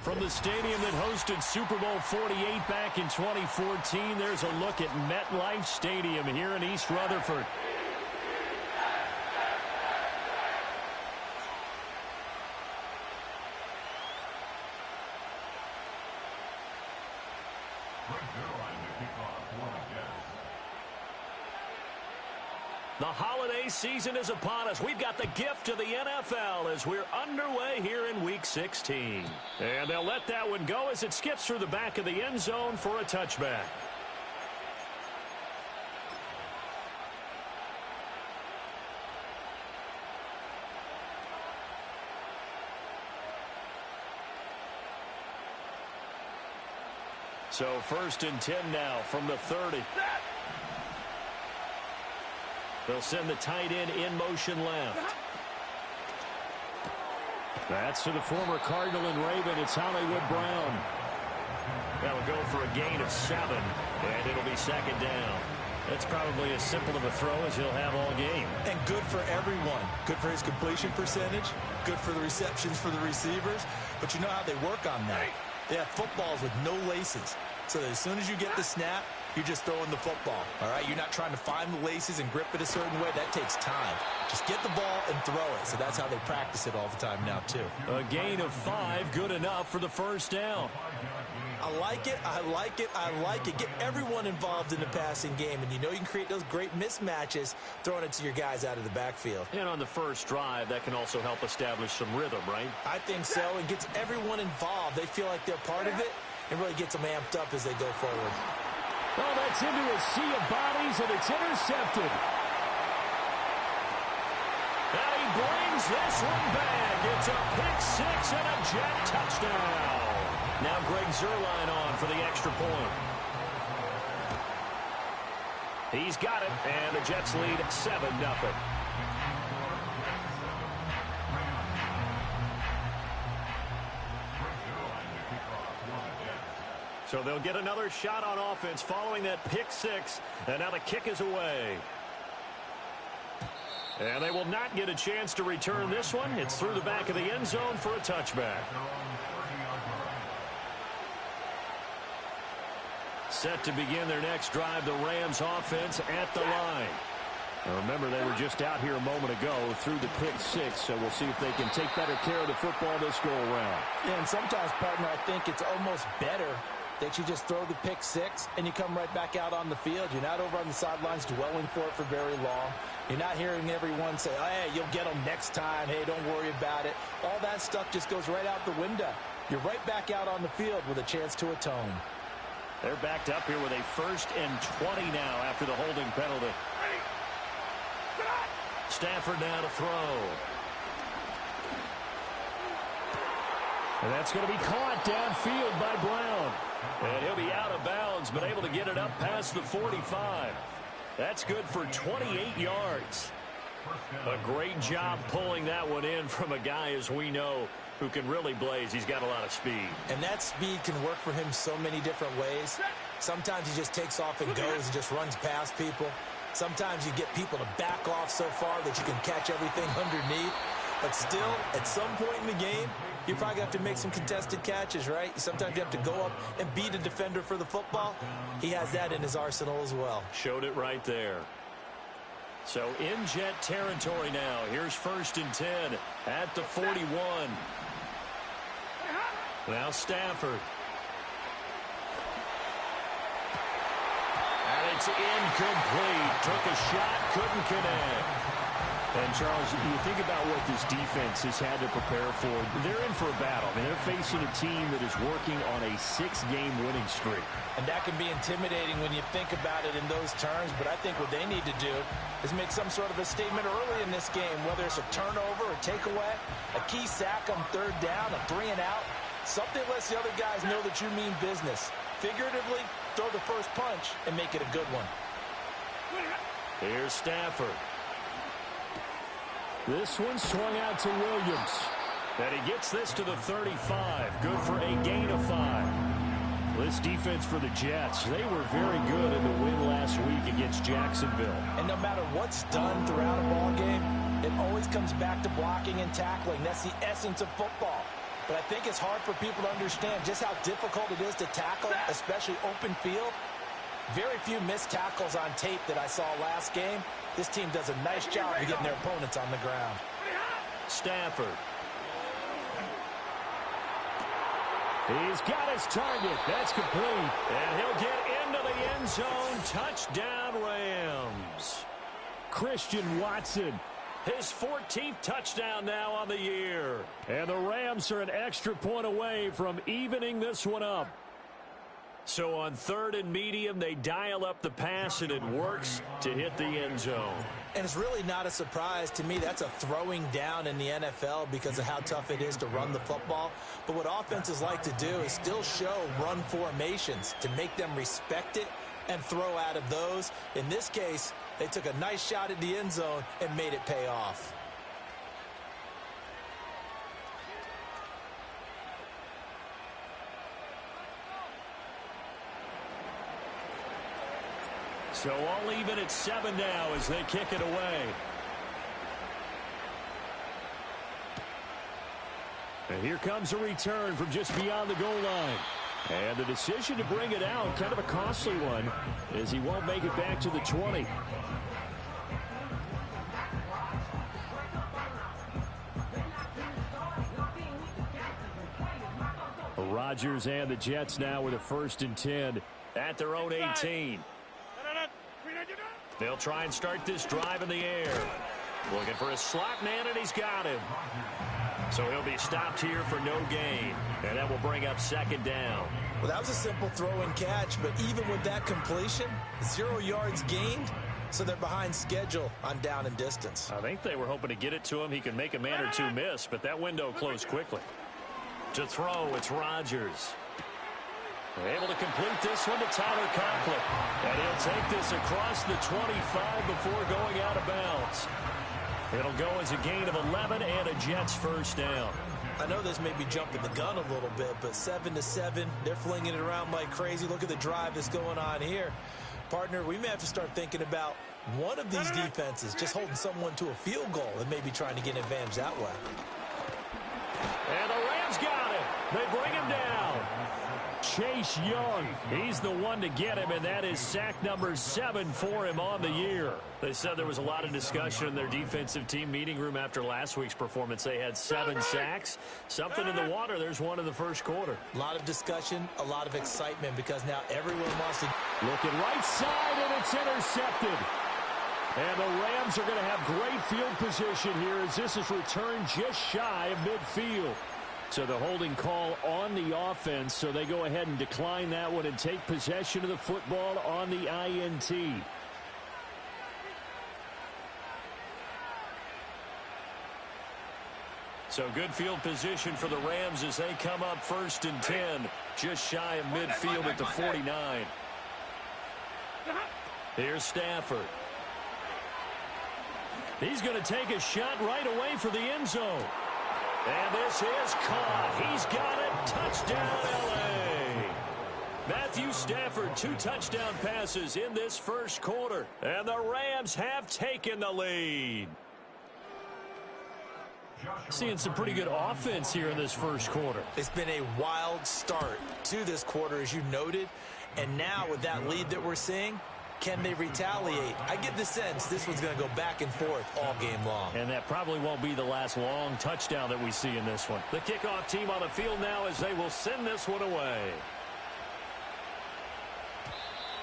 From the stadium that hosted Super Bowl 48 back in 2014, there's a look at MetLife Stadium here in East Rutherford. The holiday season is upon us. We've got the gift of the NFL as we're underway here in Week 16. And they'll let that one go as it skips through the back of the end zone for a touchback. So 1st and 10 now from the 30. They'll send the tight end in motion left. That's to the former Cardinal and Raven. It's Hollywood Brown. That'll go for a gain of 7, and it'll be 2nd down. That's probably as simple of a throw as he'll have all game. And good for everyone. Good for his completion percentage. Good for the receptions for the receivers. But you know how they work on that. They have footballs with no laces. So that as soon as you get the snap, you're just throwing the football, all right? You're not trying to find the laces and grip it a certain way. That takes time. Just get the ball and throw it. So that's how they practice it all the time now, too. A gain of 5, good enough for the 1st down. I like it, I like it, I like it. Get everyone involved in the passing game, and you know you can create those great mismatches throwing it to your guys out of the backfield. And on the first drive, that can also help establish some rhythm, right? I think so. It gets everyone involved. They feel like they're part of it, and really gets them amped up as they go forward. Oh, that's into a sea of bodies, and it's intercepted. And he brings this one back. It's a pick-6 and a Jet touchdown. Now Greg Zuerlein on for the extra point. He's got it, and the Jets lead 7-0. So they'll get another shot on offense following that pick-6, and now the kick is away. And they will not get a chance to return this one. It's through the back of the end zone for a touchback. Set to begin their next drive, the Rams offense at the line. Now remember, they were just out here a moment ago through the pick-6, so we'll see if they can take better care of the football this go-around. Yeah, and sometimes, partner, I think it's almost better that you just throw the pick-6 and you come right back out on the field. You're not over on the sidelines dwelling for it for very long. You're not hearing everyone say, oh, hey, you'll get them next time. Hey, don't worry about it. All that stuff just goes right out the window. You're right back out on the field with a chance to atone. They're backed up here with a 1st and 20 now after the holding penalty. Stafford now to throw. And that's going to be caught downfield by Brown. And he'll be out of bounds, but able to get it up past the 45. That's good for 28 yards. A great job pulling that one in from a guy, as we know, who can really blaze. He's got a lot of speed. And that speed can work for him so many different ways. Sometimes he just takes off and goes and just runs past people. Sometimes you get people to back off so far that you can catch everything underneath. But still, at some point in the game, you probably have to make some contested catches, right? Sometimes you have to go up and beat a defender for the football. He has that in his arsenal as well. Showed it right there. So in Jet territory now. Here's 1st and 10 at the 41. Now Stafford. And it's incomplete. Took a shot, couldn't connect. And, Charles, you think about what this defense has had to prepare for. They're in for a battle. I mean, they're facing a team that is working on a 6-game winning streak. And that can be intimidating when you think about it in those terms. But I think what they need to do is make some sort of a statement early in this game, whether it's a turnover, a takeaway, a key sack on 3rd down, a 3-and-out. Something lets the other guys know that you mean business. Figuratively, throw the first punch and make it a good one. Here's Stafford. This one swung out to Williams. And he gets this to the 35. Good for a gain of 5. This defense for the Jets, they were very good in the win last week against Jacksonville. And no matter what's done throughout a ball game, it always comes back to blocking and tackling. That's the essence of football. but I think it's hard for people to understand just how difficult it is to tackle, especially open field. Very few missed tackles on tape that I saw last game. This team does a nice job of getting their opponents on the ground. Stafford. He's got his target. That's complete. And he'll get into the end zone. Touchdown, Rams. Christian Watson. His 14th touchdown now on the year. And the Rams are an extra point away from evening this one up. So on 3rd and medium, they dial up the pass, and it works to hit the end zone. And it's really not a surprise to me. That's a throwing down in the NFL because of how tough it is to run the football. But what offenses like to do is still show run formations to make them respect it and throw out of those. In this case, they took a nice shot at the end zone and made it pay off. So all even at 7 now as they kick it away. And here comes a return from just beyond the goal line. And the decision to bring it out, kind of a costly one, as he won't make it back to the 20. Rodgers and the Jets now with a 1st and 10 at their own 18. They'll try and start this drive in the air. Looking for a slot man, and he's got him. So he'll be stopped here for no gain. And that will bring up 2nd down. Well, that was a simple throw and catch, but even with that completion, 0 yards gained, so they're behind schedule on down and distance. I think they were hoping to get it to him. He can make a man or two miss, but that window closed quickly. To throw, it's Rodgers. Able to complete this one to Tyler Conklin. And he'll take this across the 25 before going out of bounds. It'll go as a gain of 11 and a Jets 1st down. I know this may be jumping the gun a little bit, but 7-7, they're flinging it around like crazy. Look at the drive that's going on here. Partner, we may have to start thinking about one of these defenses just holding someone to a field goal and maybe trying to get an advantage that way. And the Rams got it. They bring him down. Chase Young, he's the one to get him, and that is sack number 7 for him on the year. They said there was a lot of discussion in their defensive team meeting room after last week's performance. They had 7 sacks. Something in the water. There's one in the 1st quarter. A lot of discussion, a lot of excitement because now everyone wants to... Looking right side, and it's intercepted. And the Rams are going to have great field position here as this is returned just shy of midfield. So the holding call on the offense, so they go ahead and decline that one and take possession of the football on the INT. So good field position for the Rams as they come up 1st and 10, just shy of midfield at the 49. Here's Stafford. He's going to take a shot right away for the end zone. And this is caught. He's got it. Touchdown, L.A. Matthew Stafford, 2 touchdown passes in this 1st quarter. And the Rams have taken the lead. Seeing some pretty good offense here in this 1st quarter. It's been a wild start to this quarter, as you noted. And now with that lead that we're seeing, can they retaliate? I get the sense this one's going to go back and forth all game long. And that probably won't be the last long touchdown that we see in this one. The kickoff team on the field now as they will send this one away.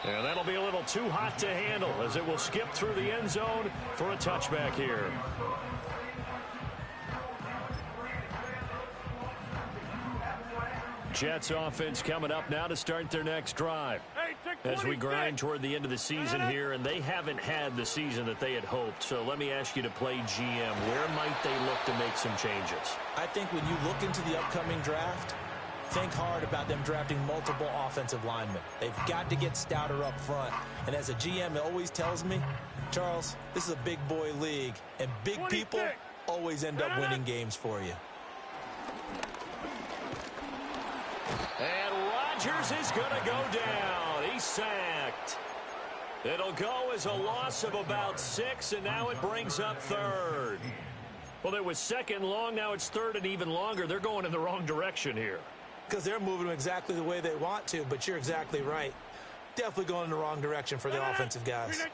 And that'll be a little too hot to handle as it will skip through the end zone for a touchback here. Jets offense coming up now to start their next drive. As we grind toward the end of the season here, and they haven't had the season that they had hoped. So let me ask you to play GM. Where might they look to make some changes? I think when you look into the upcoming draft, think hard about them drafting multiple offensive linemen. They've got to get stouter up front. And as a GM, it always tells me, Charles, this is a big boy league, and big people always end up winning games for you. And Rodgers is going to go down. He's sacked. It'll go as a loss of about 6, and now it brings up 3rd. Well, it was second and long. Now it's third and even longer. They're going in the wrong direction here. Because they're moving exactly the way they want to, but you're exactly right. Definitely going in the wrong direction for the offensive guys.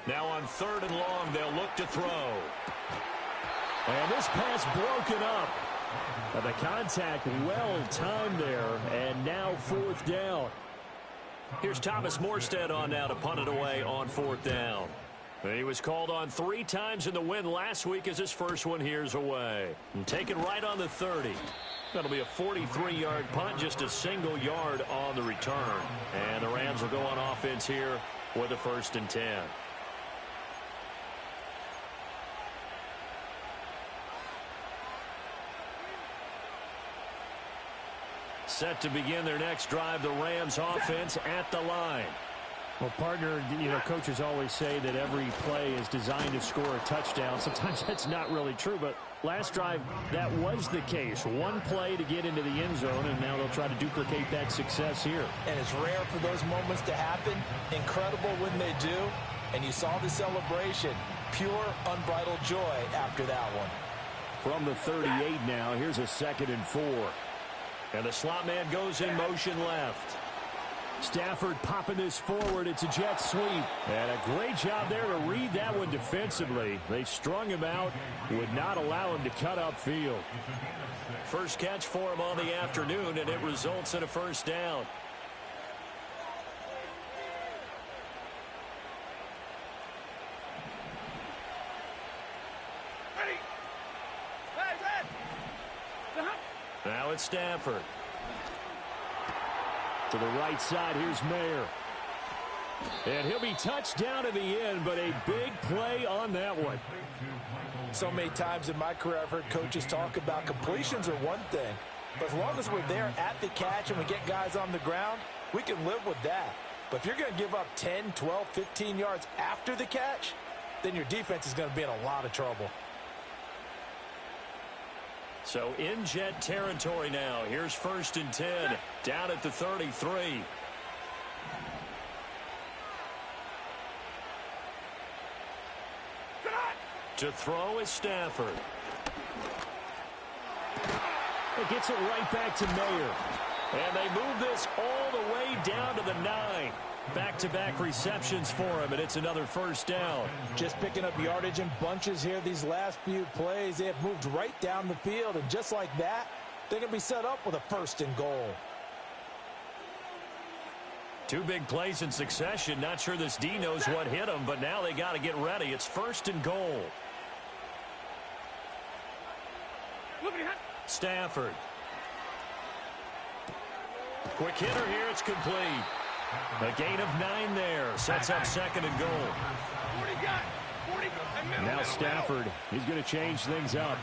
Now on third and long, they'll look to throw. And this pass broken up. The contact well timed there, and now fourth down. Here's Thomas Morstead on now to punt it away on fourth down. He was called on 3 times in the win last week as his first one here's away. And taken right on the 30. That'll be a 43-yard punt, just a single yard on the return. And the Rams will go on offense here with a 1st and 10. Set to begin their next drive, the Rams offense at the line. Well, partner, coaches always say that every play is designed to score a touchdown. Sometimes that's not really true, but last drive, that was the case. One play to get into the end zone, and now they'll try to duplicate that success here. And it's rare for those moments to happen. Incredible when they do. And you saw the celebration. Pure, unbridled joy after that one. From the 38 now, here's a 2nd and 4. And the slot man goes in motion left. Stafford popping this forward. It's a jet sweep. And a great job there to read that one defensively. They strung him out, would not allow him to cut upfield. First catch for him on the afternoon, and it results in a 1st down. Now it's Stafford. To the right side, here's Mayer. And he'll be touched down to the end, but a big play on that one. So many times in my career I've heard coaches talk about completions are one thing. But as long as we're there at the catch and we get guys on the ground, we can live with that. But if you're going to give up 10, 12, 15 yards after the catch, then your defense is going to be in a lot of trouble. So in jet territory now. Here's 1st and 10. Down at the 33. To throw is Stafford. It gets it right back to Mayer. And they move this all the way down to the 9. Back-to-back receptions for him, and it's another 1st down. Just picking up yardage in bunches here these last few plays. They have moved right down the field, and just like that, they're going to be set up with a 1st and goal. 2 big plays in succession. Not sure this D knows what hit them, but now they got to get ready. It's 1st and goal. Stafford. Quick hitter here. It's complete. A gain of 9 there. Sets up 2nd and goal. Now Stafford, he's going to change things up.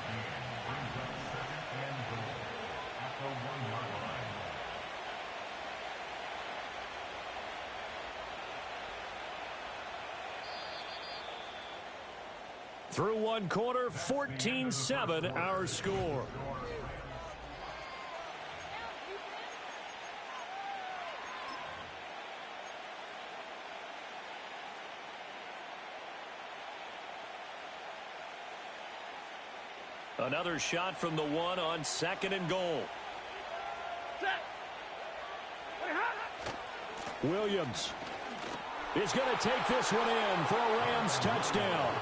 Through 1 quarter, 14-7 our score. Another shot from the 1 on 2nd and goal. Williams is going to take this one in for a Rams touchdown.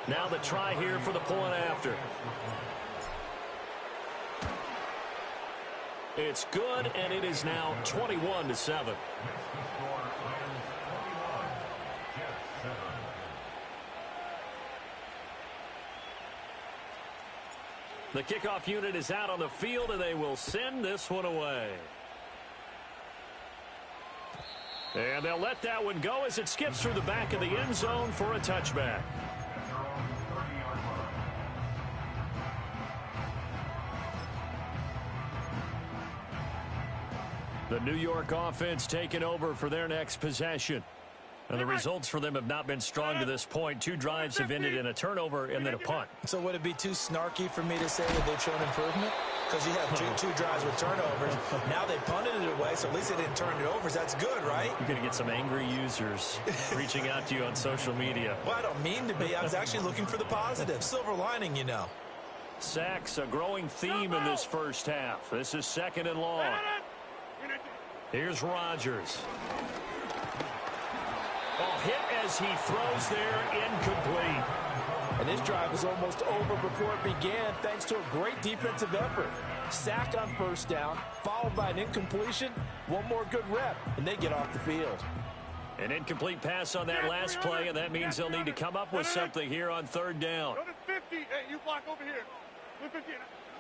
Now the try here for the point after. It's good, and it is now 21-7. The kickoff unit is out on the field, and they will send this one away. And they'll let that one go as it skips through the back of the end zone for a touchback. The New York offense taking over for their next possession. And the results for them have not been strong to this point. 2 drives have ended in a turnover and then a punt. So would it be too snarky for me to say that they've shown improvement? because you had two drives with turnovers. Now they punted it away, so at least they didn't turn it over. That's good, right? You're going to get some angry users reaching out to you on social media. Well, I don't mean to be. I was actually looking for the positive. Silver lining, you know. Sacks, a growing theme in this first half. This is 2nd and long. Here's Rodgers. Hit as he throws there, incomplete. And this drive was almost over before it began thanks to a great defensive effort. Sack on first down, followed by an incompletion. One more good rep, and they get off the field. An incomplete pass on that last play, and that means they'll need to come up with something here on 3rd down. Go to 50. Hey, you block over here.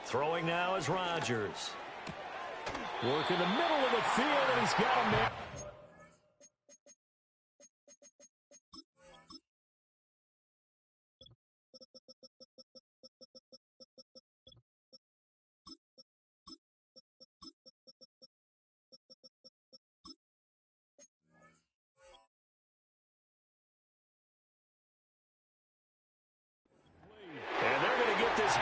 Throwing now is Rodgers. Work in the middle of the field, and he's got him there.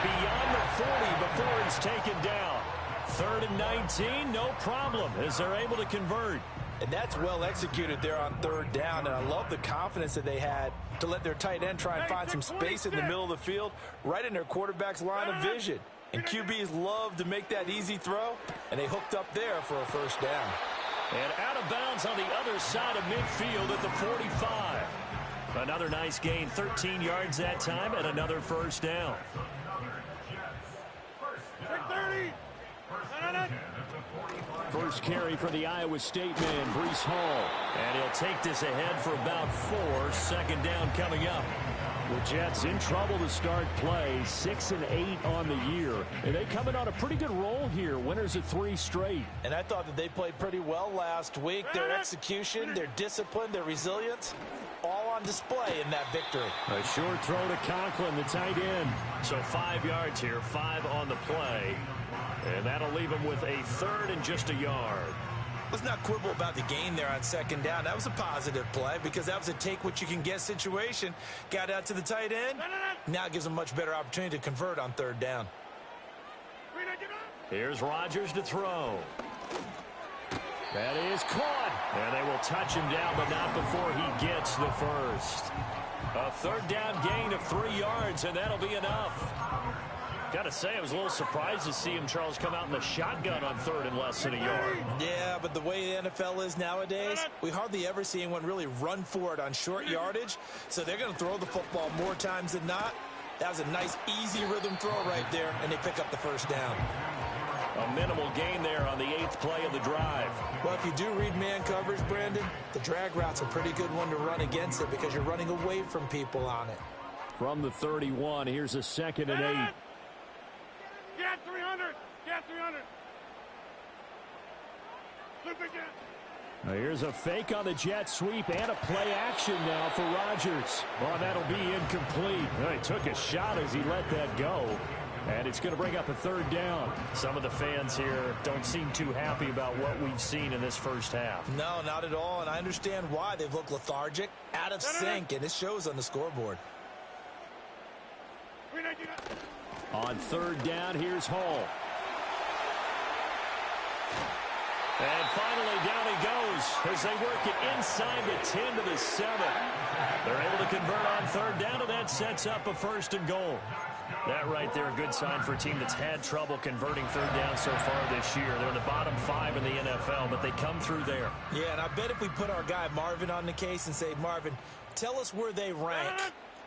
Beyond the 40 before he's taken down. 3rd and 19, no problem, as they're able to convert. And that's well executed there on 3rd down, and I love the confidence that they had to let their tight end try and find some space in the middle of the field, right in their quarterback's line of vision. And QBs love to make that easy throw, and they hooked up there for a first down. And out of bounds on the other side of midfield at the 45. Another nice gain, 13 yards that time, and another first down. First carry for the Iowa State man, Breece Hall. And he'll take this ahead for about 4. 2nd down coming up. The Jets in trouble to start play, 6 and 8 on the year. And they come in on a pretty good roll here, winners of 3 straight. And I thought that they played pretty well last week. Their execution, their discipline, their resilience, all on display in that victory. A short throw to Conklin, the tight end. So 5 yards here, 5 on the play. And that'll leave him with a 3rd and just a yard. Let's not quibble about the gain there on 2nd down. That was a positive play because that was a take-what-you-can-get situation. Got out to the tight end. Now it gives them a much better opportunity to convert on 3rd down. Here's Rodgers to throw. That is caught. And they will touch him down, but not before he gets the first. A 3rd down gain of 3 yards, and that'll be enough. Got to say, I was a little surprised to see him, Charles, come out in the shotgun on 3rd and less than a yard. Yeah, but the way the NFL is nowadays, we hardly ever see anyone really run for it on short yardage. So they're going to throw the football more times than not. That was a nice, easy rhythm throw right there, and they pick up the first down. A minimal gain there on the 8th play of the drive. Well, if you do read man coverage, Brandon, the drag route's a pretty good one to run against it because you're running away from people on it. From the 31, here's a 2nd and 8. Get 300. Get 300. Look again. Now here's a fake on the jet sweep and a play action now for Rodgers. Well, that'll be incomplete. Well, he took a shot as he let that go. And it's going to bring up a 3rd down. Some of the fans here don't seem too happy about what we've seen in this first half. No, not at all. And I understand why. They've looked lethargic, out of sync, and it shows on the scoreboard. On 3rd down, here's Hall. And finally, down he goes as they work it inside the 10 to the 7. They're able to convert on 3rd down, and that sets up a 1st and goal. That right there, a good sign for a team that's had trouble converting 3rd down so far this year. They're in the bottom 5 in the NFL, but they come through there. Yeah, and I bet if we put our guy Marvin on the case and say, Marvin, tell us where they rank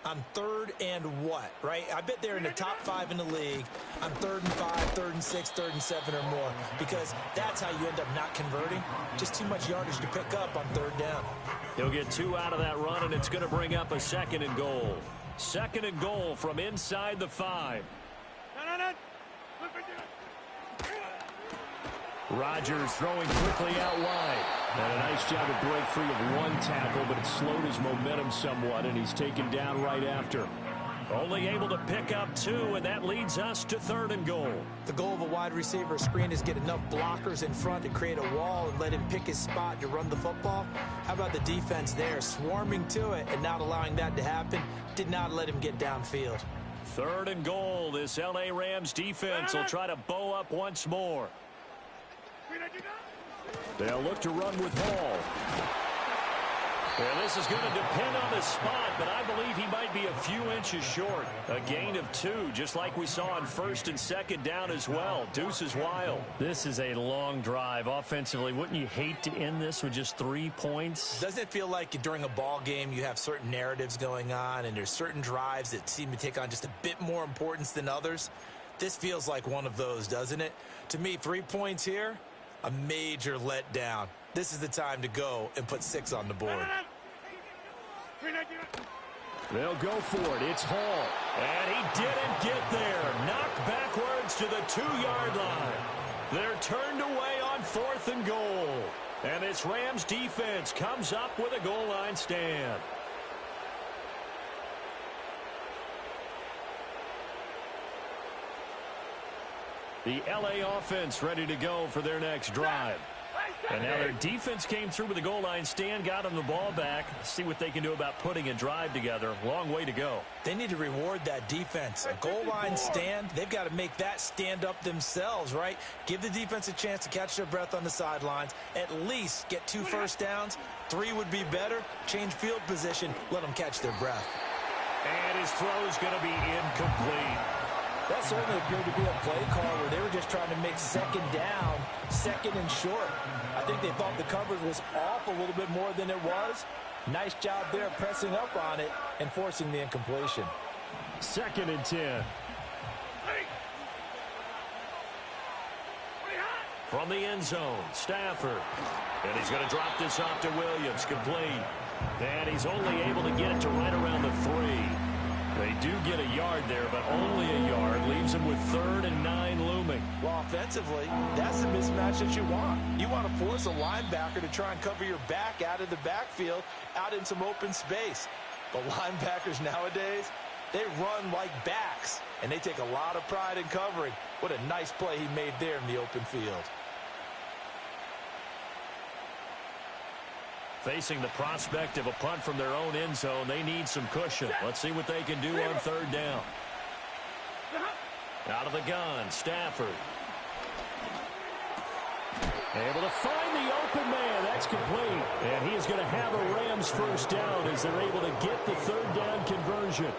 on 3rd and what, right? I bet they're in the top 5 in the league on 3rd and 5, 3rd and 6, 3rd and 7 or more, because that's how you end up not converting. Just too much yardage to pick up on 3rd down. He'll get 2 out of that run, and it's going to bring up a 2nd and goal. 2nd and goal from inside the 5. Rodgers throwing quickly out wide. And a nice job to break free of 1 tackle, but it slowed his momentum somewhat, and he's taken down right after. Only able to pick up 2, and that leads us to 3rd and goal. The goal of a wide receiver screen is get enough blockers in front to create a wall and let him pick his spot to run the football. How about the defense there, swarming to it and not allowing that to happen? Did not let him get downfield. 3rd and goal. This L.A. Rams defense will try to bow up once more. They'll look to run with Hall. And this is going to depend on the spot, but I believe he might be a few inches short. A gain of 2, just like we saw on 1st and 2nd down as well. Deuce is wild. This is a long drive offensively. Wouldn't you hate to end this with just 3 points? Doesn't it feel like during a ball game you have certain narratives going on and there's certain drives that seem to take on just a bit more importance than others? This feels like one of those, doesn't it? To me, 3 points here, a major letdown. This is the time to go and put 6 on the board. They'll go for it. It's Hall. And he didn't get there. Knocked backwards to the 2-yard line. They're turned away on 4th and goal. And this Rams defense comes up with a goal line stand. The L.A. offense ready to go for their next drive. And now their defense came through with a goal line stand, got them the ball back. See what they can do about putting a drive together. Long way to go. They need to reward that defense. A goal line stand, they've got to make that stand up themselves, right? Give the defense a chance to catch their breath on the sidelines. At least get 2 first downs. 3 would be better. Change field position. Let them catch their breath. And his throw is going to be incomplete. That certainly appeared to be a play call where they were just trying to make 2nd down, 2nd and short. I think they thought the coverage was off a little bit more than it was. Nice job there pressing up on it and forcing the incompletion. 2nd and 10. From the end zone, Stafford. And he's going to drop this off to Williams, complete. And he's only able to get it to right around the 3. They do get a yard there, but only a yard. Leaves them with 3rd and 9 looming. Well, offensively, that's the mismatch that you want. You want to force a linebacker to try and cover your back out of the backfield, out in some open space. But linebackers nowadays, they run like backs, and they take a lot of pride in covering. What a nice play he made there in the open field. Facing the prospect of a punt from their own end zone, they need some cushion. Let's see what they can do on 3rd down. Out of the gun, Stafford. Able to find the open man. That's complete. And he is going to have a Rams first down as they're able to get the 3rd down conversion.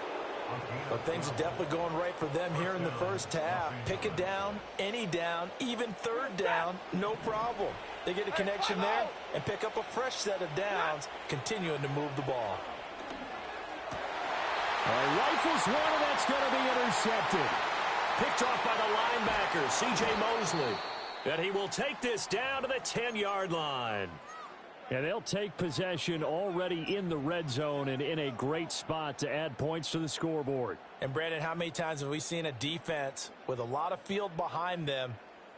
Well, things are definitely going right for them here in the first half. Pick it down, any down, even 3rd down, no problem. They get a connection there and pick up a fresh set of downs, continuing to move the ball. Rifles one, and that's going to be intercepted. Picked off by the linebacker, C.J. Mosley. And he will take this down to the 10-yard line. And they'll take possession already in the red zone and in a great spot to add points to the scoreboard. And, Brandon, how many times have we seen a defense with a lot of field behind them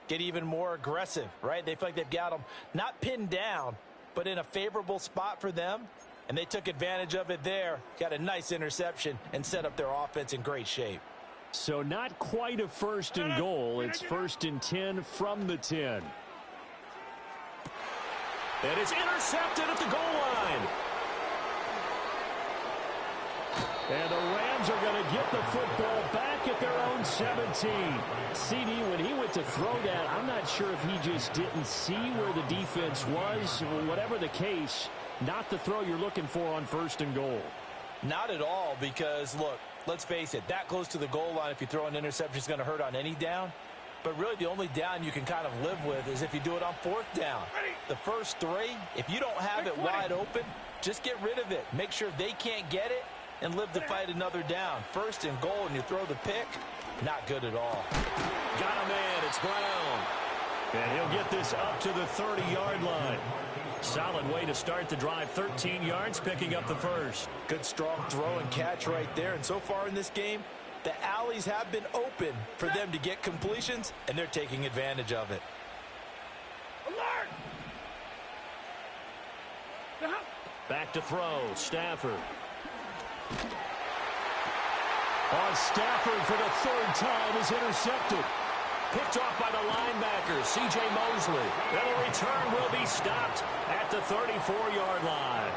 get even more aggressive, right? They feel like they've got them not pinned down, but in a favorable spot for them. And they took advantage of it there, got a nice interception, and set up their offense in great shape. So not quite a 1st and goal. It's 1st and 10 from the 10. And it's intercepted at the goal line. And the Rams are going to get the football back at their own 17. CD, when he went to throw that, I'm not sure if he just didn't see where the defense was. Whatever the case, not the throw you're looking for on 1st and goal. Not at all, because, look, let's face it, that close to the goal line, if you throw an interception, is going to hurt on any down. But really, the only down you can kind of live with is if you do it on 4th down. The first 3, if you don't have it wide open, just get rid of it. Make sure they can't get it and live to fight another down. 1st and goal, and you throw the pick, not good at all. Got a man, it's Brown. And he'll get this up to the 30-yard line. Solid way to start the drive, 13 yards, picking up the first. Good strong throw and catch right there. And so far in this game, the alleys have been open for them to get completions, and they're taking advantage of it. Alert! Back to throw, Stafford. On Stafford for the 3rd time is intercepted. Picked off by the linebacker, C.J. Mosley. And the return will be stopped at the 34-yard line.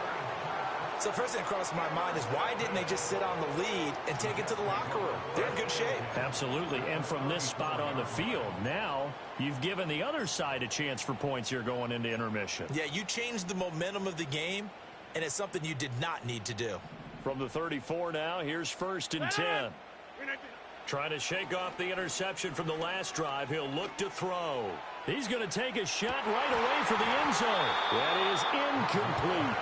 So first thing that crossed my mind is why didn't they just sit on the lead and take it to the locker room? They're in good shape. Absolutely. And from this spot on the field, now you've given the other side a chance for points here going into intermission. Yeah, you changed the momentum of the game, and it's something you did not need to do. From the 34 now, here's 1st and 10. Trying to shake off the interception from the last drive. He'll look to throw. He's going to take a shot right away for the end zone. That is incomplete.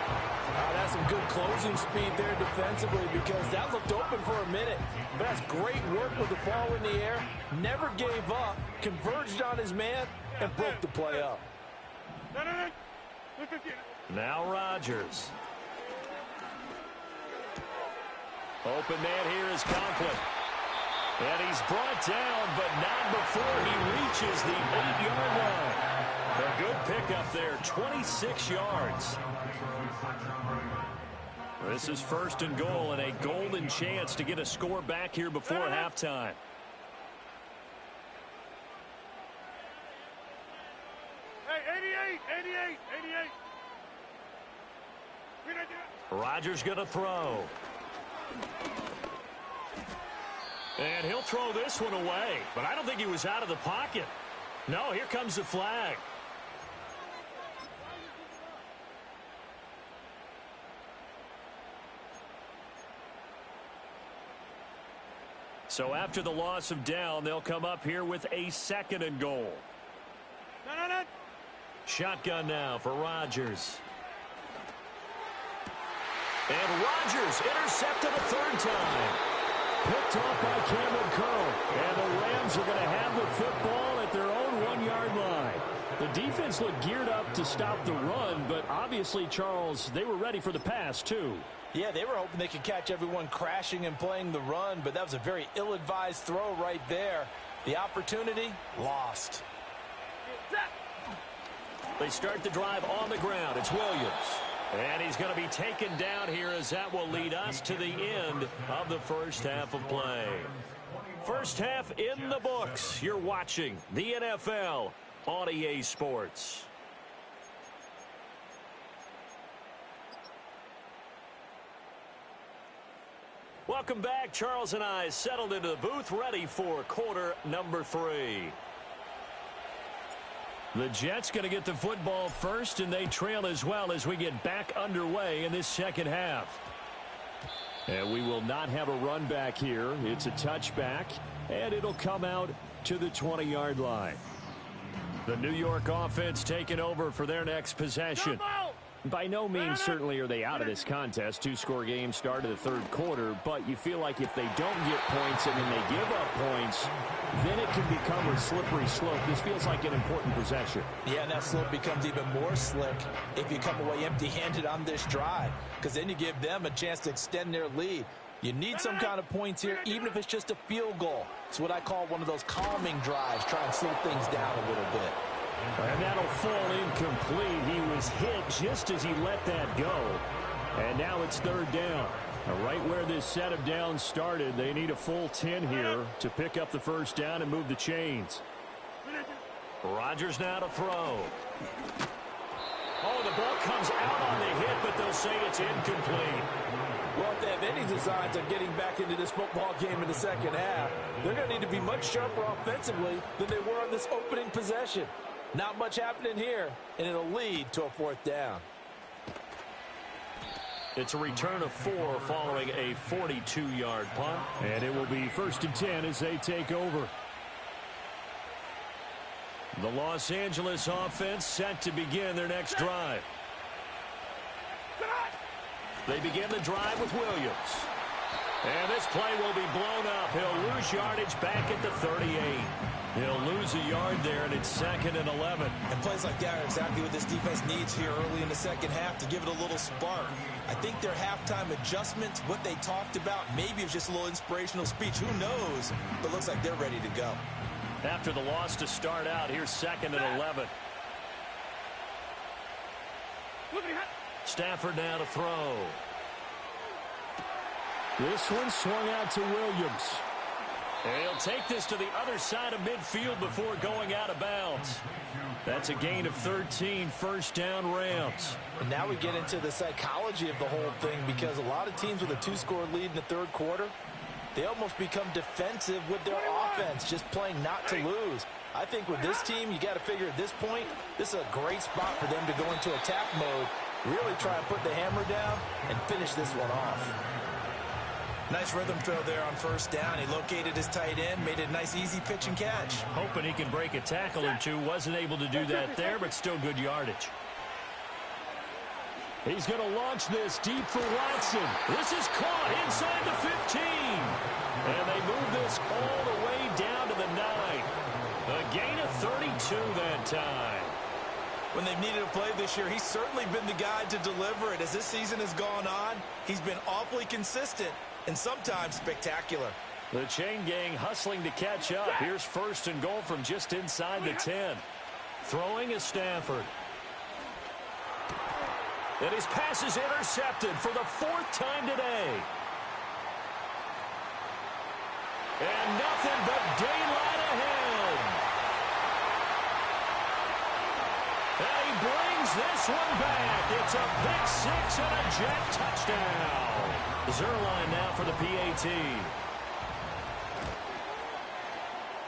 That's some good closing speed there defensively because that looked open for a minute. But that's great work with the ball in the air. Never gave up, converged on his man, and broke the play up. Now Rodgers. Open man here is Conklin. And he's brought down, but not before he reaches the 8-yard line. A good pickup there, 26 yards. This is 1st and goal and a golden chance to get a score back here before halftime. Hey, 88. Rodgers going to throw. And he'll throw this one away, but I don't think he was out of the pocket. No, here comes the flag. So after the loss of down, they'll come up here with a 2nd and goal. Shotgun now for Rodgers. And Rodgers intercepted a 3rd time. Picked off by Cameron Curl. And the Rams are going to have the football at their own 1-yard line. The defense looked geared up to stop the run, but obviously, Charles, they were ready for the pass, too. Yeah, they were hoping they could catch everyone crashing and playing the run, but that was a very ill-advised throw right there. The opportunity, lost. They start the drive on the ground. It's Williams. And he's going to be taken down here as that will lead us to the end of the first half of play. First half in the books. You're watching the NFL on EA Sports. Welcome back. Charles and I settled into the booth ready for quarter number 3. The Jets going to get the football first, and they trail as well as we get back underway in this second half. And we will not have a run back here. It's a touchback, and it'll come out to the 20-yard line. The New York offense taking over for their next possession. By no means certainly are they out of this contest. 2-score game started the 3rd quarter, but you feel like if they don't get points and then they give up points, then it can become a slippery slope. This feels like an important possession. Yeah, and that slope becomes even more slick if you come away empty-handed on this drive, because then you give them a chance to extend their lead. You need some kind of points here, even if it's just a field goal. It's what I call one of those calming drives, try and slow things down a little bit. And that'll fall incomplete. He was hit just as he let that go. And now it's 3rd down. Right where this set of downs started, they need a full 10 here to pick up the 1st down and move the chains. Rodgers now to throw. Oh, the ball comes out on the hit, but they'll say it's incomplete. Well, if they have any designs of getting back into this football game in the second half, they're going to need to be much sharper offensively than they were on this opening possession. Not much happening here, and it'll lead to a 4th down. It's a return of 4 following a 42-yard punt. And it will be 1st and 10 as they take over. The Los Angeles offense set to begin their next drive. They begin the drive with Williams. And this play will be blown up. He'll lose yardage back at the 38. He'll lose a yard there, and it's 2nd and 11. And plays like that are exactly what this defense needs here early in the second half to give it a little spark. I think their halftime adjustments, what they talked about, maybe it was just a little inspirational speech. Who knows? But looks like they're ready to go. After the loss to start out, here's 2nd and 11. Stafford now to throw. This one swung out to Williams. And he'll take this to the other side of midfield before going out of bounds. That's a gain of 13, first down Rams. And now we get into the psychology of the whole thing, because a lot of teams with a 2-score lead in the third quarter, they almost become defensive with their offense, just playing not to lose. I think with this team, you got to figure at this point, this is a great spot for them to go into attack mode, really try and put the hammer down and finish this one off. Nice rhythm throw there on first down. He located his tight end, made it a nice easy pitch and catch. Hoping he can break a tackle or two. Wasn't able to do that there, but still good yardage. He's going to launch this deep for Watson. This is caught inside the 15. And they move this all the way down to the 9. A gain of 32 that time. When they've needed a play this year, he's certainly been the guy to deliver it. As this season has gone on, he's been awfully consistent and sometimes spectacular. The chain gang hustling to catch up. Here's first and goal from just inside the 10. Throwing is Stafford. And his pass is intercepted for the 4th time today. And nothing but daylight ahead. And he brings this one back. It's a pick 6 and a jet touchdown. Zerline now for the PAT.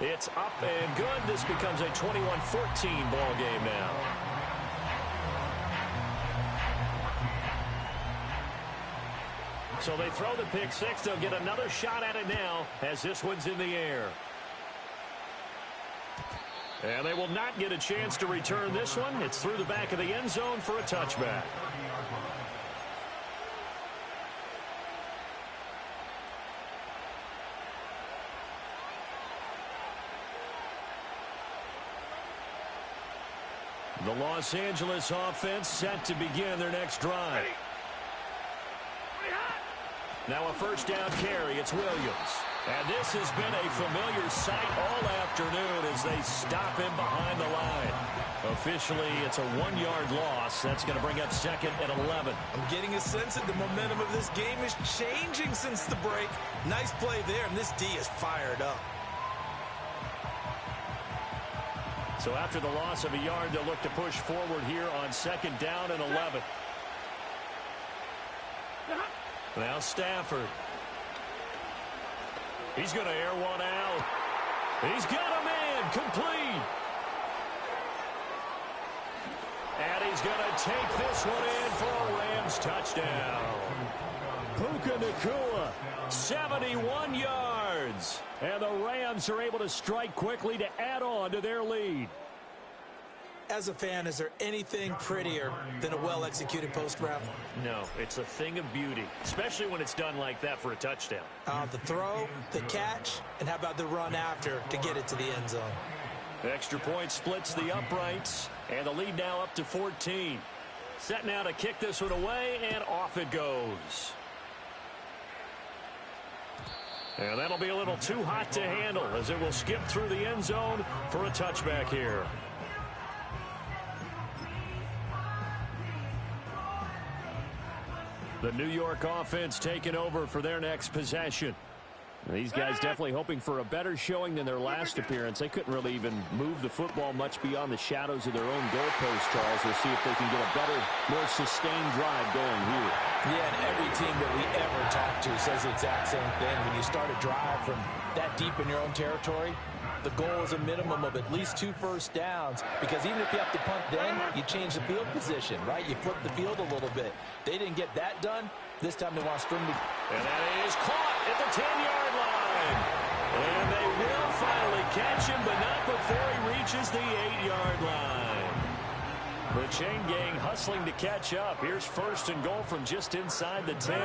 It's up and good. This becomes a 21-14 ball game now. So they throw the pick 6. They'll get another shot at it now as this one's in the air. And they will not get a chance to return this one. It's through the back of the end zone for a touchback. The Los Angeles offense set to begin their next drive. Now a first down carry. It's Williams. And this has been a familiar sight all afternoon as they stop him behind the line. Officially, it's a 1-yard loss. That's going to bring up second and 11. I'm getting a sense that the momentum of this game is changing since the break. Nice play there, and this D is fired up. So after the loss of a yard, they'll look to push forward here on second down and 11. Now Stafford. He's going to air one out. He's got a man complete. And he's going to take this one in for a Rams touchdown. Puka Nacua, 71 yards. And the Rams are able to strike quickly to add on to their lead. As a fan, is there anything prettier than a well-executed post route? No, it's a thing of beauty, especially when it's done like that for a touchdown. The throw, the catch, and how about the run after to get it to the end zone? The extra point splits the uprights, and the lead now up to 14. Set now to kick this one away, and off it goes. And that'll be a little too hot to handle as it will skip through the end zone for a touchback here. The New York offense taking over for their next possession. These guys definitely hoping for a better showing than their last appearance. They couldn't really even move the football much beyond the shadows of their own goalpost, Charles. We'll see if they can get a better, more sustained drive going here. Yeah, and every team that we ever talk to says the exact same thing. When you start a drive from that deep in your own territory, the goal is a minimum of at least 2 first downs, because even if you have to punt then, you change the field position, right? You flip the field a little bit. They didn't get that done. This time they want to string the... And that is caught at the 10-yard line. And they will finally catch him, but not before he reaches the 8-yard line. The chain gang hustling to catch up. Here's first and goal from just inside the 10.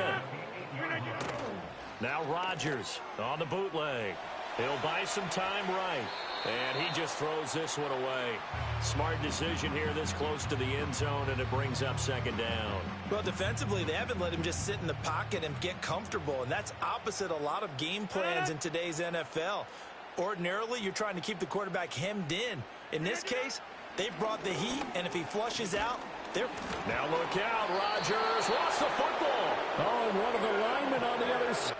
Now Rodgers on the bootleg. He'll buy some time right. And he just throws this one away. Smart decision here this close to the end zone, and it brings up second down. Well, defensively, they haven't let him just sit in the pocket and get comfortable, and that's opposite a lot of game plans in today's NFL. Ordinarily, you're trying to keep the quarterback hemmed in. In this case, they've brought the heat, and if he flushes out, they're... Now look out, Rodgers lost the football. Oh, and one of the linemen on the other side.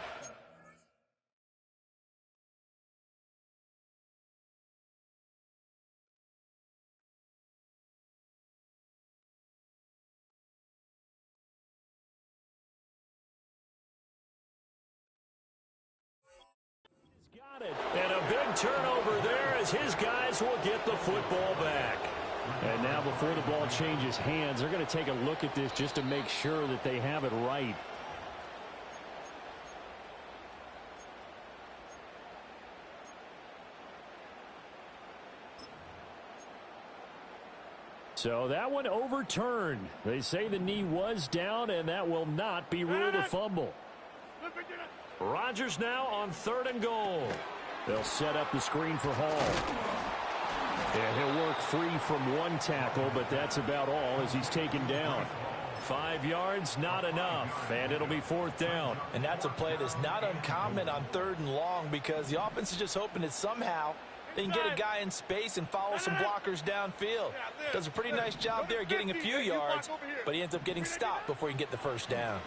turnover there as his guys will get the football back. And now before the ball changes hands, they're going to take a look at this just to make sure that they have it right. So that one overturned. They say the knee was down, and that will not be ruled a fumble. Rodgers now on 3rd and goal. They'll set up the screen for Hall. And he'll work free from one tackle, but that's about all as he's taken down. 5 yards, not enough, and it'll be 4th down. And that's a play that's not uncommon on 3rd and long because the offense is just hoping that somehow they can get a guy in space and follow some blockers downfield. Does a pretty nice job there getting a few yards, but he ends up getting stopped before he can get the first down.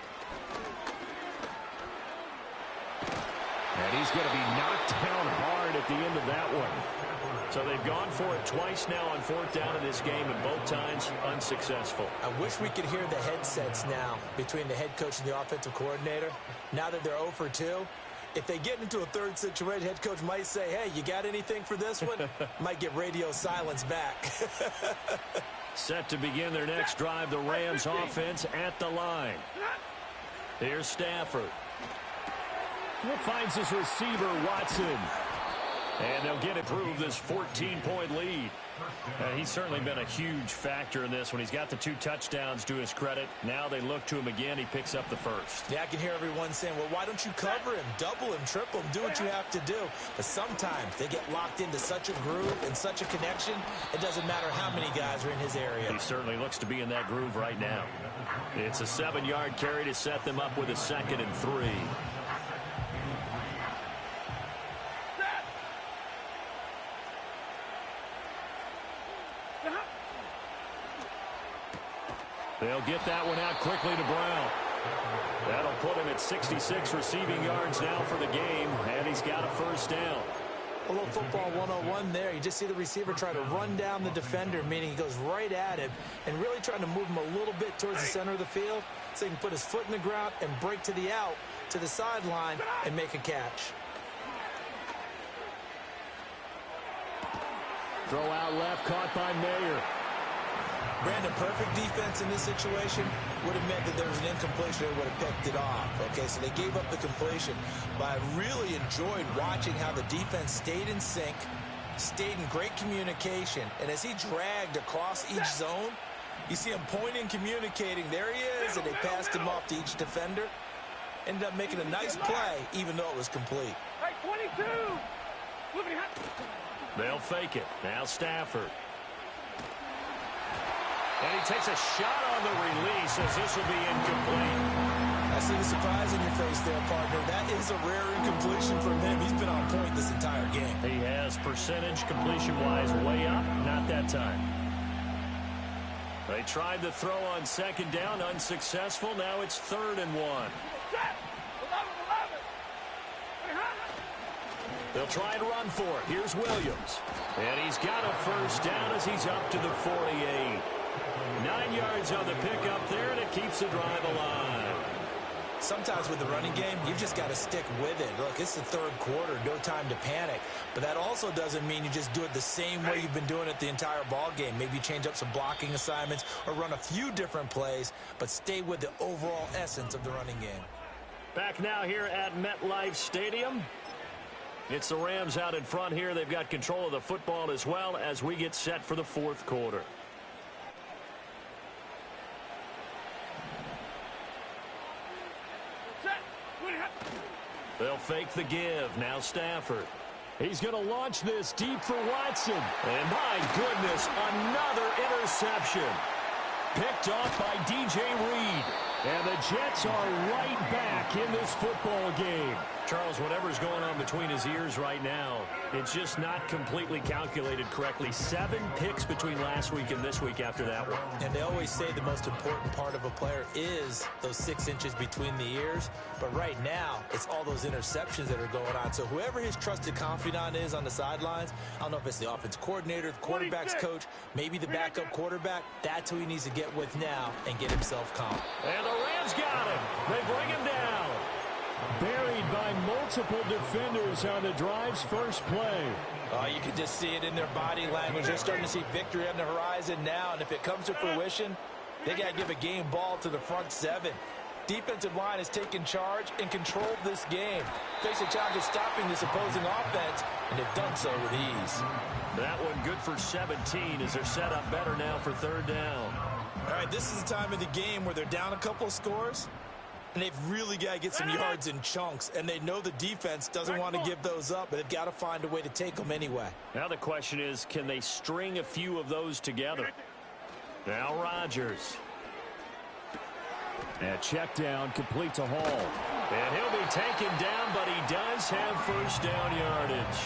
And he's going to be knocked down hard at the end of that one. So they've gone for it twice now on 4th down in this game, and both times unsuccessful. I wish we could hear the headsets now between the head coach and the offensive coordinator. Now that they're 0 for 2, if they get into a third situation, head coach might say, hey, you got anything for this one? Might get radio silence back. Set to begin their next drive, the Rams offense at the line. Here's Stafford. He finds his receiver, Watson. And they'll get it through this 14-point lead. He's certainly been a huge factor in this when he's got the 2 touchdowns to his credit. Now they look to him again. He picks up the first. Yeah, I can hear everyone saying, well, why don't you cover him, double him, triple him, do what you have to do. But sometimes they get locked into such a groove and such a connection, it doesn't matter how many guys are in his area. He certainly looks to be in that groove right now. It's a 7-yard carry to set them up with a 2nd and 3. They'll get that one out quickly to Brown. That'll put him at 66 receiving yards now for the game, and he's got a first down. A little football 101 there. You just see the receiver try to run down the defender, meaning he goes right at him and really trying to move him a little bit towards the center of the field so he can put his foot in the ground and break to the out, to the sideline, and make a catch. Throw out left, caught by Mayer. Brandon, perfect defense in this situation would have meant that there was an incompletion. They would have picked it off. Okay, so they gave up the completion. But I really enjoyed watching how the defense stayed in sync, stayed in great communication. And as he dragged across each zone, you see him pointing, communicating. There he is, and they passed him off to each defender. Ended up making a nice play, even though it was complete. Hey, 22! They'll fake it. Now Stafford. And he takes a shot on the release as this will be incomplete. I see the surprise in your face there, partner. That is a rare incompletion from him. He's been on point this entire game. He has percentage completion-wise way up. Not that time. They tried the throw on 2nd down, unsuccessful. Now it's 3rd and 1. They'll try and run for it. Here's Williams. And he's got a first down as he's up to the 48. 9 yards on the pickup there, and it keeps the drive alive. Sometimes with the running game, you've just got to stick with it. Look, it's the 3rd quarter, no time to panic. But that also doesn't mean you just do it the same way you've been doing it the entire ball game. Maybe you change up some blocking assignments or run a few different plays, but stay with the overall essence of the running game. Back now here at MetLife Stadium. It's the Rams out in front here. They've got control of the football as well as we get set for the 4th quarter. They'll fake the give. Now Stafford. He's going to launch this deep for Watson. And my goodness, another interception. Picked off by DJ Reed. And the Jets are right back in this football game. Charles, whatever's going on between his ears right now, it's just not completely calculated correctly. 7 picks between last week and this week after that one. And they always say the most important part of a player is those 6 inches between the ears. But right now, it's all those interceptions that are going on. So whoever his trusted confidant is on the sidelines, I don't know if it's the offense coordinator, the quarterback's coach, maybe the backup quarterback, that's who he needs to get with now and get himself calm. And the Rams got him. They bring him down. Buried by by multiple defenders on the drive's first play. You can just see it in their body language. They're starting to see victory on the horizon now, and if it comes to fruition, they got to give a game ball to the front seven. Defensive line has taken charge and controlled this game. Face a challenge of stopping this opposing offense, and they've done so with ease. That one good for 17 as they're set up better now for third down. All right, this is the time of the game where they're down a couple of scores, and they've really got to get some yards in chunks, and they know the defense doesn't want to give those up, but they've got to find a way to take them anyway. Now the question is, can they string a few of those together? Now Rodgers. And check down, complete to Hall. And he'll be taken down, but he does have first down yardage.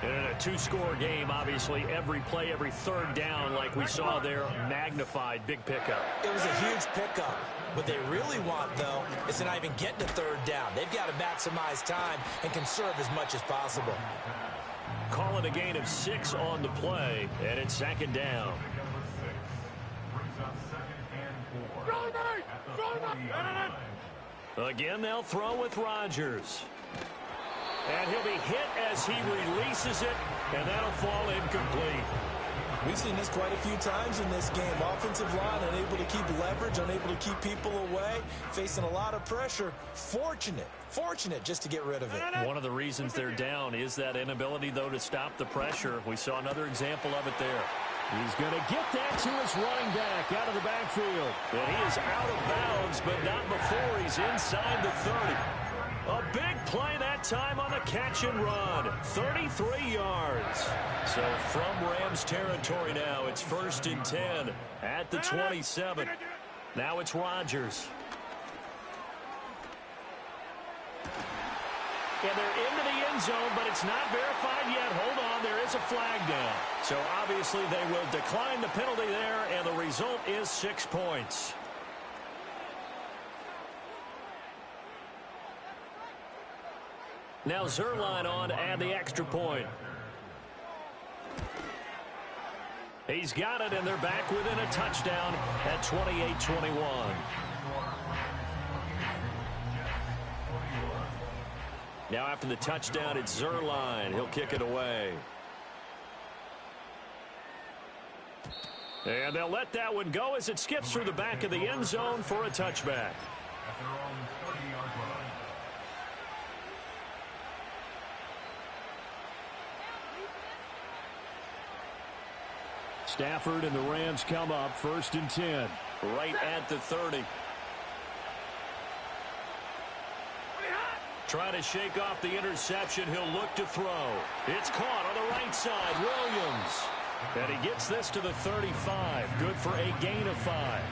And in a two-score game, obviously, every play, every third down, like we saw there, magnified, big pickup. It was a huge pickup. What they really want, though, is to not even get to third down. They've got to maximize time and conserve as much as possible. Call it a gain of 6 on the play, and it's second down. Again, they'll throw with Rodgers. And he'll be hit as he releases it, and that'll fall incomplete. We've seen this quite a few times in this game. Offensive line unable to keep leverage, unable to keep people away, facing a lot of pressure. Fortunate just to get rid of it. One of the reasons they're down is that inability, though, to stop the pressure. We saw another example of it there. He's going to get that to his running back out of the backfield. And he is out of bounds, but not before he's inside the 30. A big play that time on the catch and run. 33 yards. So from Rams territory now, it's 1st and 10 at the 27. Now it's Rodgers. And they're into the end zone, but it's not verified yet. Hold on, there is a flag down. So obviously they will decline the penalty there, and the result is 6 points. Now Zerline on to add the extra point. He's got it, and they're back within a touchdown at 28-21. Now after the touchdown, it's Zerline. He'll kick it away. And they'll let that one go as it skips through the back of the end zone for a touchback. Stafford and the Rams come up 1st and 10. Right at the 30. Trying to shake off the interception. He'll look to throw. It's caught on the right side. Williams. And he gets this to the 35. Good for a gain of 5.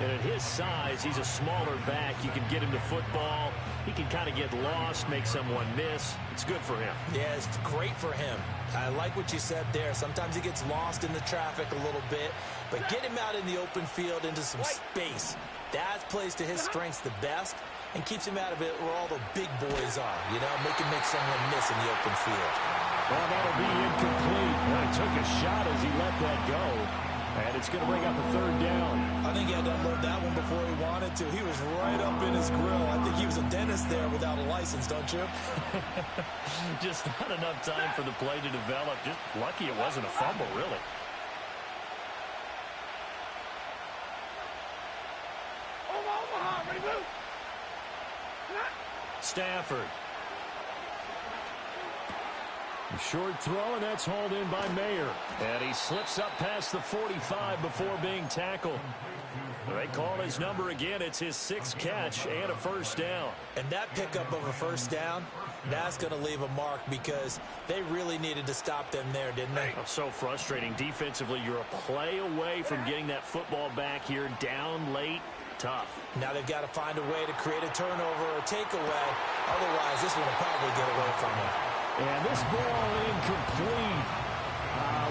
And at his size, he's a smaller back. You can get him to football. He can kind of get lost, make someone miss. It's good for him. Yeah, it's great for him. I like what you said there. Sometimes he gets lost in the traffic a little bit, but get him out in the open field into some space. That plays to his strengths the best and keeps him out of it where all the big boys are, you know, make someone miss in the open field. Well, that'll be incomplete. Well, he took a shot as he let that go. And it's going to bring up a 3rd down. I think he had to unload that one before he wanted to. He was right up in his grill. I think he was a dentist there without a license, don't you? Just not enough time for the play to develop. Just lucky it wasn't a fumble, really. Stafford. A short throw, and that's hauled in by Mayer. And he slips up past the 45 before being tackled. They call his number again. It's his 6th catch and a 1st down. And that pickup of a 1st down, that's going to leave a mark because they really needed to stop them there, didn't they? So frustrating. Defensively, you're a play away from getting that football back here. Down late. Tough. Now they've got to find a way to create a turnover or a takeaway. Otherwise, this one will probably get away from them. And this ball incomplete.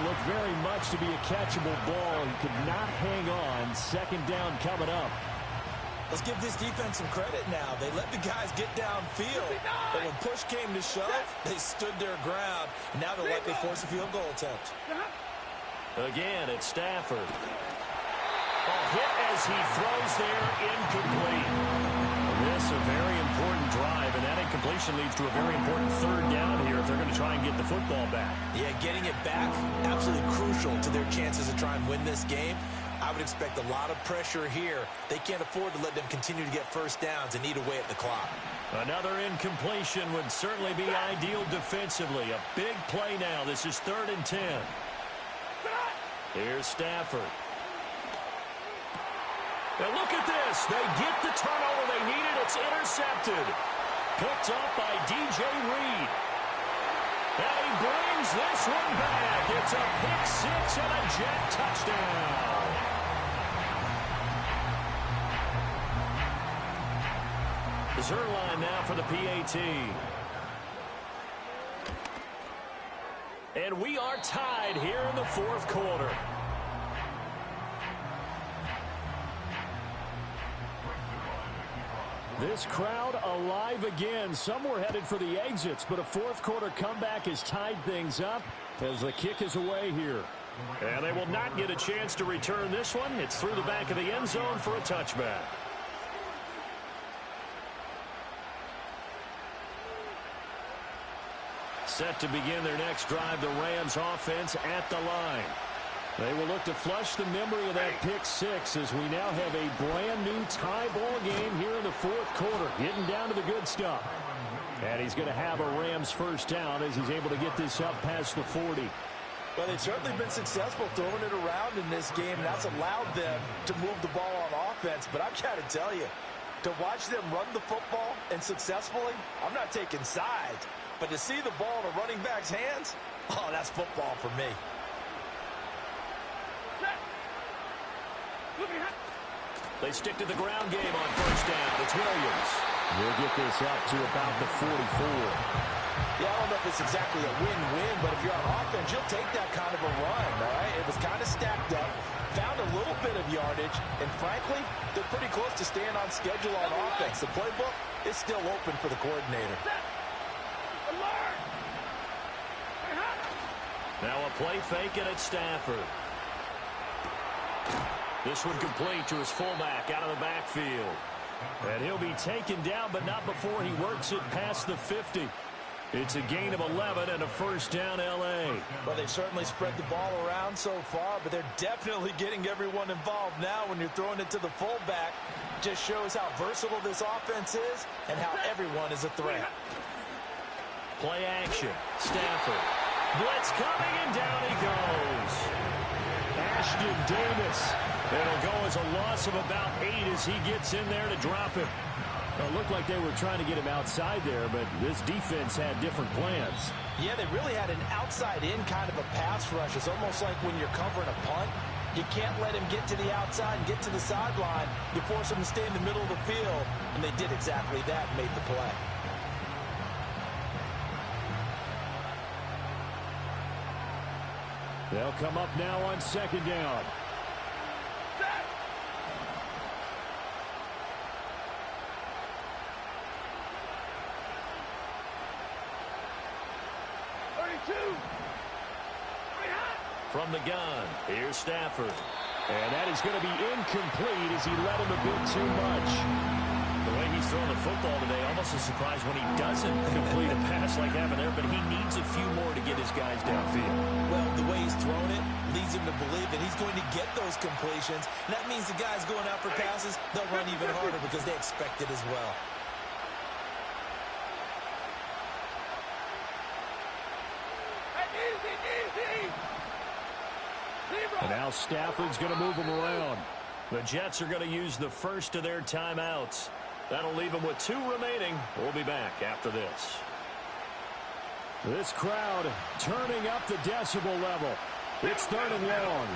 Looked very much to be a catchable ball. He could not hang on. 2nd down coming up. Let's give this defense some credit now. They let the guys get downfield. But when push came to shove, they stood their ground. And now they'll likely force a field goal attempt. Again, it's Stafford. A hit as he throws there, incomplete. miss a very important drive, and that incompletion leads to a very important third down here if they're going to try and get the football back. Yeah, getting it back, absolutely crucial to their chances to try and win this game. I would expect a lot of pressure here. They can't afford to let them continue to get first downs and eat away at the clock. Another incompletion would certainly be ideal defensively. A big play now. This is 3rd and 10. Here's Stafford. And look at this. They get the turnover they needed. It's intercepted. Picked up by DJ Reed. And he brings this one back. It's a pick six and a Jet touchdown. Zerline now for the PAT. And we are tied here in the 4th quarter. This crowd alive again. Some were headed for the exits, but a 4th quarter comeback has tied things up as the kick is away here. And they will not get a chance to return this one. It's through the back of the end zone for a touchback. Set to begin their next drive, the Rams offense at the line. They will look to flush the memory of that pick six as we now have a brand new tie ball game here in the 4th quarter, getting down to the good stuff. And he's going to have a Rams first down as he's able to get this up past the 40. Well, they've certainly been successful throwing it around in this game, and that's allowed them to move the ball on offense. But I've got to tell you, to watch them run the football and successfully, I'm not taking sides. But to see the ball in a running back's hands, oh, that's football for me. They stick to the ground game on first down. It's Williams. We'll get this up to about the 44. Yeah, I don't know if it's exactly a win-win, but if you're on offense, you'll take that kind of a run, all right? It was kind of stacked up, found a little bit of yardage, and frankly, they're pretty close to staying on schedule on offense. The playbook is still open for the coordinator. Now a play fake, and it's Stafford. This one complete to his fullback out of the backfield. And he'll be taken down, but not before he works it past the 50. It's a gain of 11 and a first down, L.A. Well, they've certainly spread the ball around so far, but they're definitely getting everyone involved now when you're throwing it to the fullback. Just shows how versatile this offense is and how everyone is a threat. Play action. Stafford. Blitz coming, and down he goes. Ashton Davis. It'll go as a loss of about 8 as he gets in there to drop him. It looked like they were trying to get him outside there, but this defense had different plans. Yeah, they really had an outside-in kind of a pass rush. It's almost like when you're covering a punt. You can't let him get to the outside and get to the sideline. You force him to stay in the middle of the field, and they did exactly that and made the play. They'll come up now on second down. From the gun, here's Stafford. And that is going to be incomplete as he let him a bit too much. The way he's throwing the football today, almost a surprise when he doesn't complete a pass like having there, but he needs a few more to get his guys downfield. Well, the way he's thrown it leads him to believe that he's going to get those completions. And that means the guys going out for passes, they'll run even harder because they expect it as well. And now Stafford's going to move him around. The Jets are going to use the first of their timeouts. That'll leave them with 2 remaining. We'll be back after this. This crowd turning up the decibel level. It's 3rd and long.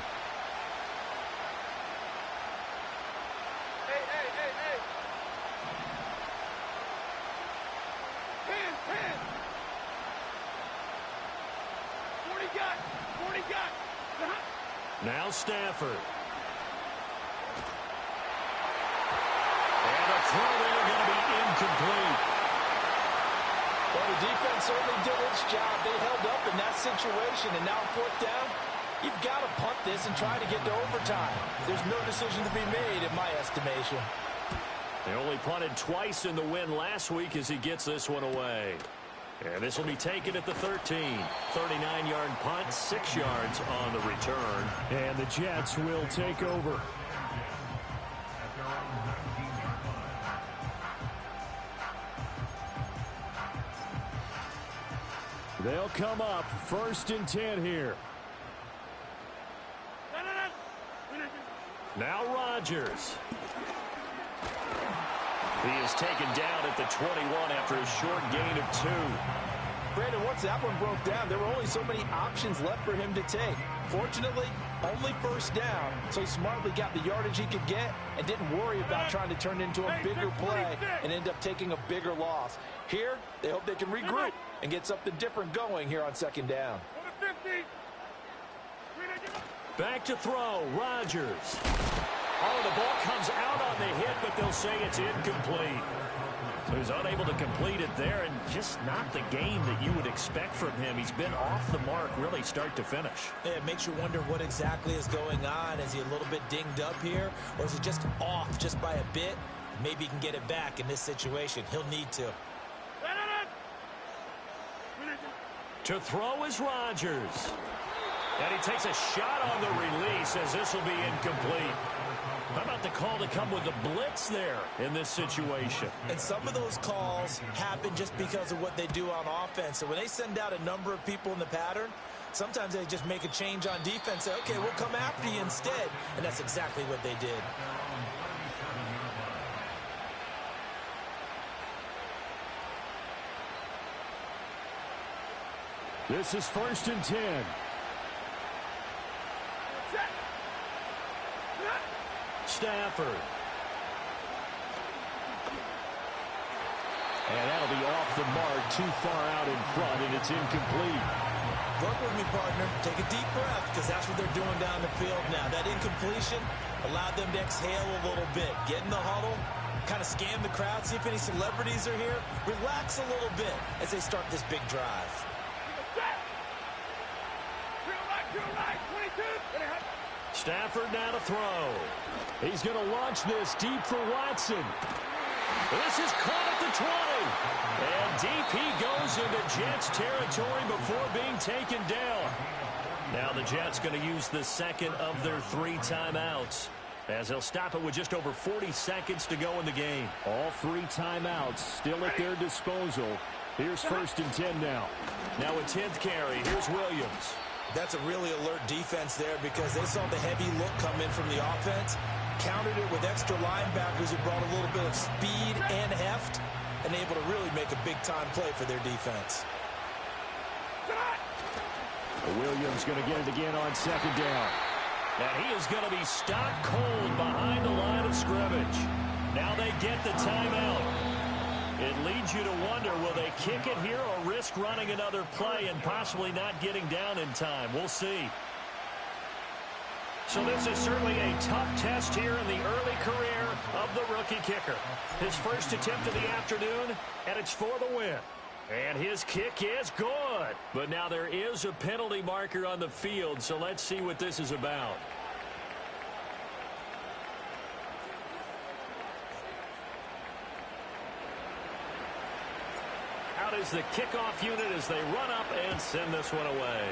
Hey. 10. 40 got. Now Stafford. And a throw there going to be incomplete. Well, the defense certainly did its job. They held up in that situation, and now 4th down, you've got to punt this and try to get to overtime. There's no decision to be made in my estimation. They only punted twice in the win last week as he gets this one away. And this will be taken at the 13. 39-yard punt, 6 yards on the return. And the Jets will take over. They'll come up 1st and 10 here. Now Rodgers. He is taken down at the 21 after a short gain of 2. Brandon, once that one broke down, there were only so many options left for him to take. Fortunately, only 1st down, so he smartly got the yardage he could get and didn't worry about trying to turn it into a bigger play and end up taking a bigger loss. Here, they hope they can regroup and get something different going here on 2nd down. Back to throw, Rodgers. Oh, the ball comes out on the hit, but they'll say it's incomplete. So he's unable to complete it there, and just not the game that you would expect from him. He's been off the mark really start to finish. Yeah, it makes you wonder what exactly is going on. Is he a little bit dinged up here, or is it just off just by a bit? Maybe he can get it back in this situation. He'll need to. To throw is Rodgers. And he takes a shot on the release as this will be incomplete. How about the call to come with the blitz there in this situation? And some of those calls happen just because of what they do on offense. So when they send out a number of people in the pattern, sometimes they just make a change on defense. Say, okay, we'll come after you instead. And that's exactly what they did. This is 1st and 10. Stafford. And that'll be off the mark, too far out in front, and it's incomplete. Work with me, partner. Take a deep breath, because that's what they're doing down the field now. That incompletion allowed them to exhale a little bit. Get in the huddle, kind of scan the crowd, see if any celebrities are here. Relax a little bit as they start this big drive. Stafford now to throw. He's going to launch this deep for Watson. This is caught at the 20. And deep he goes into Jets territory before being taken down. Now the Jets going to use the 2nd of their 3 timeouts, as they'll stop it with just over 40 seconds to go in the game. All 3 timeouts still at their disposal. Here's 1st and 10 now. Now a 10th carry. Here's Williams. That's a really alert defense there because they saw the heavy look come in from the offense, countered it with extra linebackers who brought a little bit of speed and heft, and able to really make a big-time play for their defense. Williams going to get it again on 2nd down. And he is going to be stopped cold behind the line of scrimmage. Now they get the timeout. It leads you to wonder, will they kick it here or risk running another play and possibly not getting down in time? We'll see. So this is certainly a tough test here in the early career of the rookie kicker. His first attempt of the afternoon, and it's for the win. And his kick is good. But now there is a penalty marker on the field, so let's see what this is about. Out is the kickoff unit as they run up and send this one away.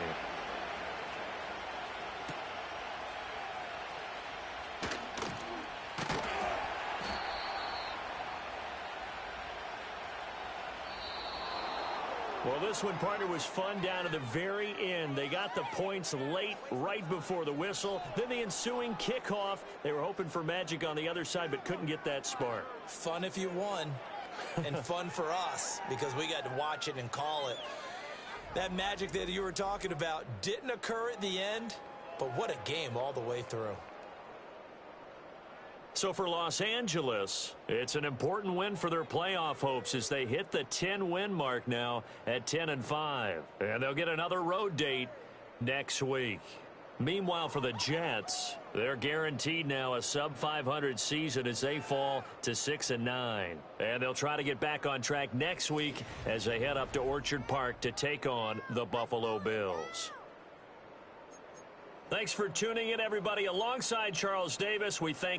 Well, this one, partner, was fun down to the very end. They got the points late, right before the whistle. Then the ensuing kickoff. They were hoping for magic on the other side, but couldn't get that spark. Fun if you won, and fun for us because we got to watch it and call it. That magic that you were talking about didn't occur at the end, but what a game all the way through. So for Los Angeles, it's an important win for their playoff hopes as they hit the 10-win mark now at 10-5. And they'll get another road date next week. Meanwhile, for the Jets, they're guaranteed now a sub-500 season as they fall to 6-9. And they'll try to get back on track next week as they head up to Orchard Park to take on the Buffalo Bills. Thanks for tuning in, everybody. Alongside Charles Davis, we thank